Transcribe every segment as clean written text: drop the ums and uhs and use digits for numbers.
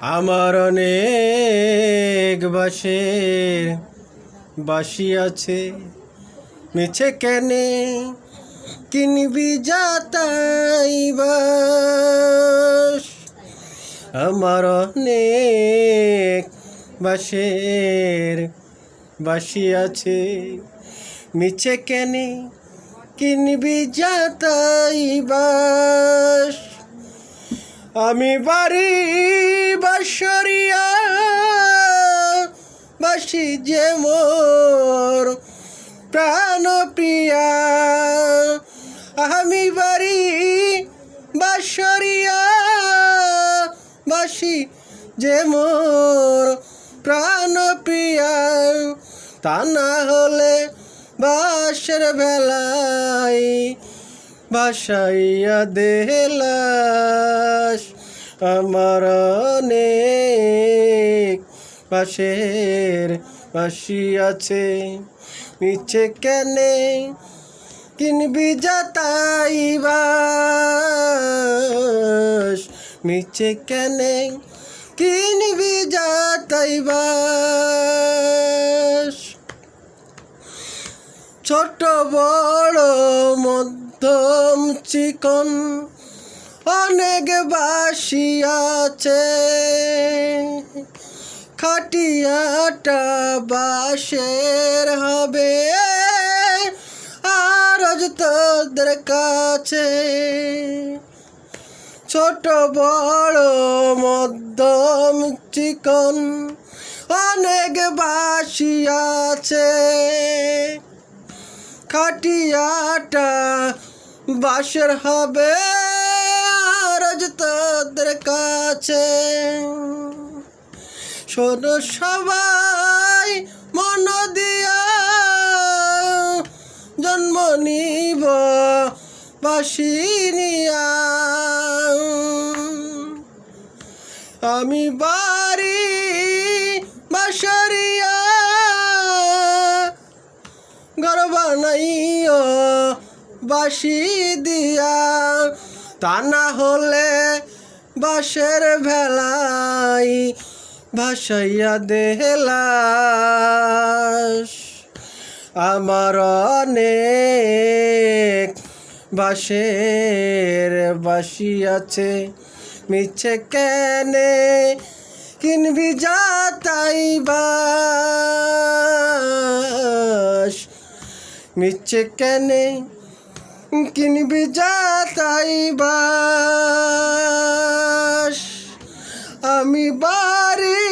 আমার অনেক বাঁশের বাঁশি আছে, মিছে কেনে কিনবি যাতাই বাস। আমার অনেক বাঁশের বাঁশি আছে, মিছে কেনে কিনবি যাতাই বাস। আমি বাড়ি বাঁশরিয়া বাঁশি যে মোর প্রাণ প্রিয়া। আমি বাড়ি বাঁশরিয়া বাঁশি যে মোর প্রাণ প্রিয়া। তা না হলে বাঁশের বেলায় ভাসাইয়া দেলাস। আমার অনেক বাঁশের বাঁশি আছে, মিছে কেনে কিনবি যাতাই বাস। মিছে কেনে কিনবি যাতাই বাস। ছোট বড় মধ্যম চিকন অনেক বাঁশি আছে, খাটিয়াটা বাঁশের হবে আরজ তোদের কাছে। ছোট বড় মধ্যম চিকন অনেক বাঁশি আছে, খাটিয়াটা বাঁশের হবে আরজ তোদের কাছে। শোনো সবাই মন দিয়া, জন্ম নিব বাঁশি নিয়া। আমি বাড়ি বাঁশরিয়া ঘর বানাইও বাঁশি দিয়া। তা না হলে বাঁশের ভেলাই ভাসাইয়া দেলাস। আমার অনেক বাঁশের বাঁশি আছে, মিছে কেনে কিনবি যাতাই বাস। মিছে কেনে কিনবি যাতাই বাস। আমি বাড়ি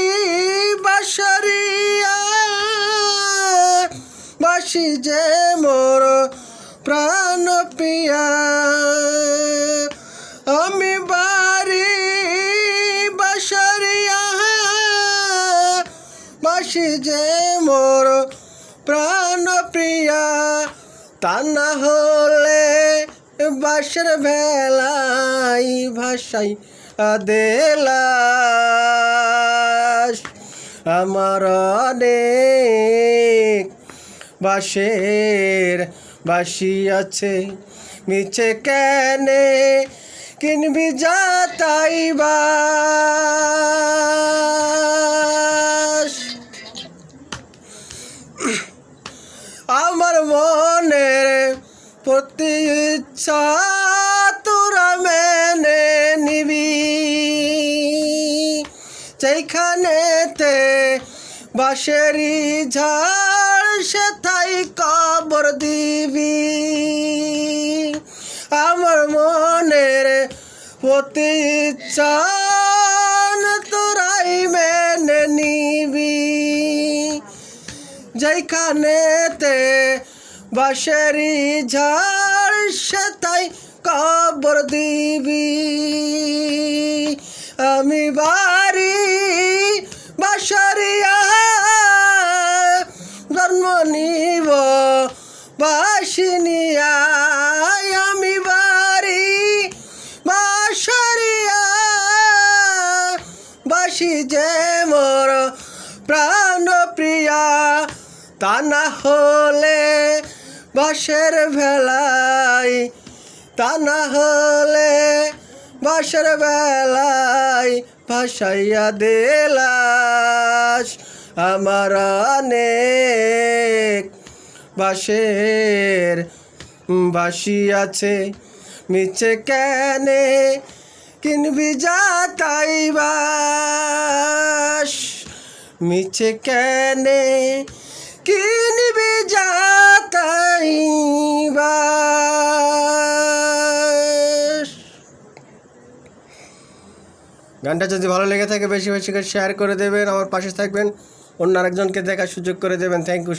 বাঁশরিয়া বাঁশি যে মোর প্রাণ প্রিয়া। আমি বাড়ি বাঁশরিয়া বাঁশি যে মোর প্রাণ প্রিয়া। তা না হলে বাঁশের ভেলাই ভাসাই দেলাস। আমার অনেক বাঁশের বাঁশি আছে, মিছে কেনে কিনবি যাতাই বাস। আমার মনের প্রতি ইচ্ছা তোরা মেনে নিবি, সেইখানেতে বাঁশেরই ঝাড় সেথাই কবর দিবি। আমার মনের প্রতি ইচ্ছা তোরাই মেনে নিবি, যেখানেতে বাঁশেরই ঝাড় সেথাই কবর দিবি। আমি বাড়ি বাঁশরিয়া জন্ম নিব বাঁশি নিয়া। আমি বাড়ি বাঁশরিয়া বাঁশি যে মোর প্রাণ প্রিয়া। তা না হলে বাঁশের ভেলাই, তা না হলে বাসর বেলায় ভাসাইয়া দিলাস আমার অনেক বাসের বাসি আছে মিছে কেনে কিনবি যা তাই বাস মিছে কেনে কিনবি যা তাই বাস। গানটা যদি ভালো লেগে থাকে বেশি বেশি করে শেয়ার করে দেবেন, আমার পাশে থাকবেন, অন্য আরেকজনকে দেখার সুযোগ করে দেবেন। Thank you.